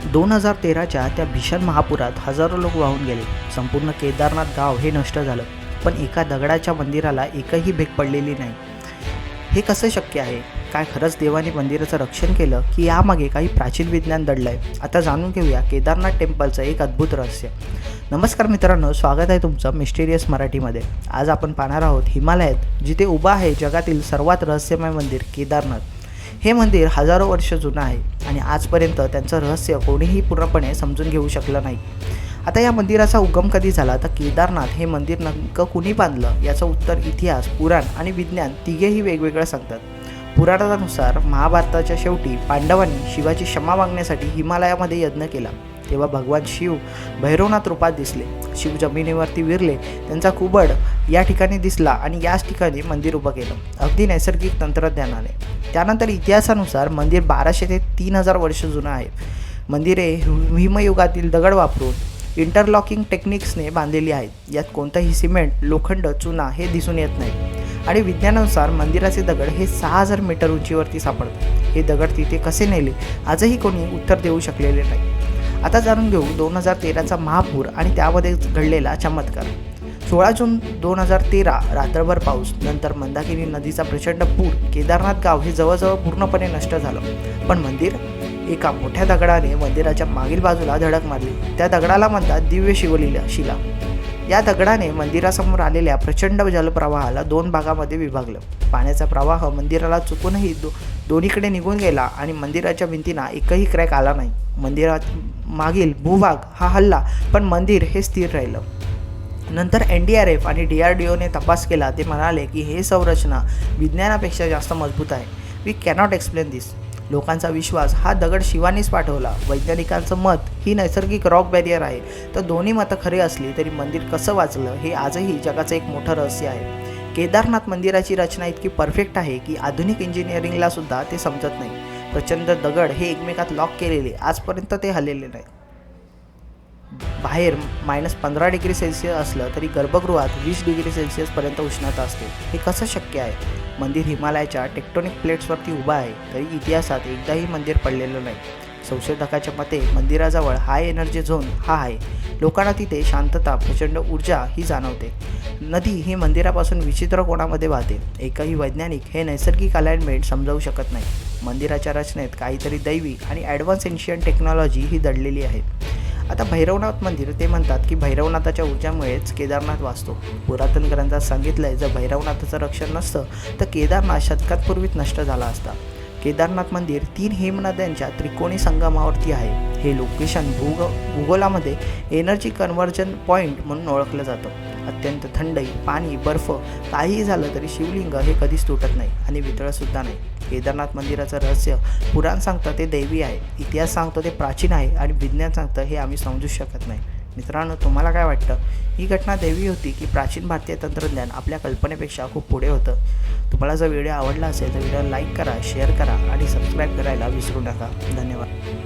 2013च्या त्या भीषण महापुरात हजारो लोक वाहून गेले. संपूर्ण केदारनाथ गाव हे नष्ट झालं, पण एका दगडाच्या मंदिराला एकही भेग पडलेली नाही. हे कसं शक्य आहे? काय खरंच देवाने मंदिराचं रक्षण केलं, की यामागे काही प्राचीन विज्ञान दडलंय? आता जाणून घेऊया केदारनाथ टेम्पलचं एक अद्भुत रहस्य. नमस्कार मित्रांनो, स्वागत आहे तुमचं मिस्टेरियस मराठीमध्ये. आज आपण पाहणार आहोत हिमालयात जिथे उभं आहे जगातील सर्वात रहस्यमय मंदिर केदारनाथ. हे मंदिर हजारो वर्ष जुनं आहे आणि आजपर्यंत त्यांचं रहस्य कोणीही पूर्णपणे समजून घेऊ शकलं नाही. आता या मंदिराचा उगम कधी झाला, तर केदारनाथ हे मंदिर नेमकं कुणी बांधलं याचं उत्तर इतिहास, पुराण आणि विज्ञान तिघेही वेगवेगळं सांगतात. पुराणानुसार महाभारताच्या शेवटी पांडवांनी शिवाची क्षमा मागण्यासाठी हिमालयामध्ये यज्ञ केला. तेव्हा भगवान शिव भैरवनाथ रूपात दिसले. शिव जमिनीवरती विरले, त्यांचा कुबड या ठिकाणी दिसला आणि याच ठिकाणी मंदिर उभं केलं, अगदी नैसर्गिक तंत्रज्ञानाने. त्यानंतर इतिहासानुसार मंदिर 1200 ते 3000 वर्ष जुनं आहे. मंदिरे हिमयुगातील दगड वापरून इंटरलॉकिंग टेक्निक्सने बांधलेली आहेत. यात कोणतंही सिमेंट, लोखंड, चुना हे दिसून येत नाही. आणि विज्ञानानुसार मंदिराचे दगड हे 6000 मीटर उंचीवरती सापडतात. हे दगड तिथे कसे नेले आजही कोणी उत्तर देऊ शकलेले नाही. आता जाणून घेऊ 2013चा महापूर आणि त्यामध्ये घडलेला चमत्कार. 16 जून 2013 रात्रभर पाऊस, नंतर मंदाकिनी नदीचा प्रचंड पूर. केदारनाथ गाव हे जवळजवळ पूर्णपणे नष्ट झालं, पण मंदिर एका मोठ्या दगडाने मंदिराच्या मागील बाजूला धडक मारली. त्या दगडाला म्हणतात दिव्य शिला. या दगडाने मंदिरासमोर आलेल्या प्रचंड जलप्रवाहाला 2 भागामध्ये विभागलं. पाण्याचा प्रवाह मंदिराला चुकूनही दोन्हीकडे निघून गेला आणि मंदिराच्या भिंतींना एकही क्रॅक आला नाही. मंदिरात मागील भूभाग हा हल्ला, पण मंदिर हे स्थिर राहिलं. नंतर NDRF आणि DRDOने तपास केला. ते म्हणाले की हे संरचना विज्ञानापेक्षा जास्त मजबूत आहे. वी कॅनॉट एक्सप्लेन दिस. लोकांचा विश्वास हा दगड शिवानीच पाठवला. वैज्ञानिकांचं मत ही नैसर्गिक रॉक बॅरियर आहे. तर दोन्ही मतं खरी असली तरी मंदिर कसं वाचलं हे आजही जगाचं एक मोठं रहस्य आहे. केदारनाथ मंदिराची रचना इतकी परफेक्ट आहे की आधुनिक इंजिनिअरिंगला सुद्धा ते समजत नाही. प्रचंड दगड हे एकमेकात लॉक केलेले, आजपर्यंत ते हललेले नाही. बाहेर -15 डिग्री सेल्सिअस असलं तरी गर्भगृहात 20 डिग्री सेल्सिअसपर्यंत उष्णता असते. हे कसं शक्य आहे? मंदिर हिमालयाच्या टेक्टोनिक प्लेट्सवरती उभं आहे, तरी इतिहासात एकदाही मंदिर पडलेलं नाही. संशोधकाच्या मते मंदिराजवळ हाय एनर्जी झोन हा आहे. लोकांना तिथे शांतता, प्रचंड ऊर्जा ही जाणवते. नदी ही मंदिरापासून विचित्र कोणामध्ये वाहते. एकही वैज्ञानिक हे नैसर्गिक अलाइनमेंट समजावू शकत नाही. मंदिराच्या रचनेत काहीतरी दैवी आणि ॲडव्हान्स एन्शियन टेक्नॉलॉजी ही दडलेली आहे. आता भैरवनाथ मंदिर, ते म्हणतात की भैरवनाथाच्या ऊर्जामुळेच केदारनाथ वाचतो. पुरातन ग्रंथात सांगितलं आहे, जर भैरवनाथाचं रक्षण नसतं तर केदारनाथ शतकांपूर्वीच नष्ट झाला असता. केदारनाथ मंदिर 3 हिमनद्यांच्या त्रिकोणी संगमावरती आहे. हे लोकेशन भूगोलामध्ये एनर्जी कन्व्हर्जन पॉईंट म्हणून ओळखलं जातं. अत्यंत थंडी, पाणी, बर्फ काहीही झालं तरी शिवलिंग हे कधीच तुटत नाही आणि वितळतसुद्धा नाही. केदारनाथ मंदिराचं रहस्य पुराण सांगतं ते दैवी आहे, इतिहास सांगतो ते प्राचीन आहे आणि विज्ञान सांगतं हे आम्ही समजू शकत नाही. मित्रांनो, तुम्हाला काय वाटतं? ही घटना दैवी होती की प्राचीन भारतीय तंत्रज्ञान आपल्या कल्पनेपेक्षा खूप पुढे होतं? तुम्हाला जर व्हिडिओ आवडला असेल तर व्हिडिओला लाईक करा, शेअर करा आणि सबस्क्राईब करायला विसरू नका. धन्यवाद.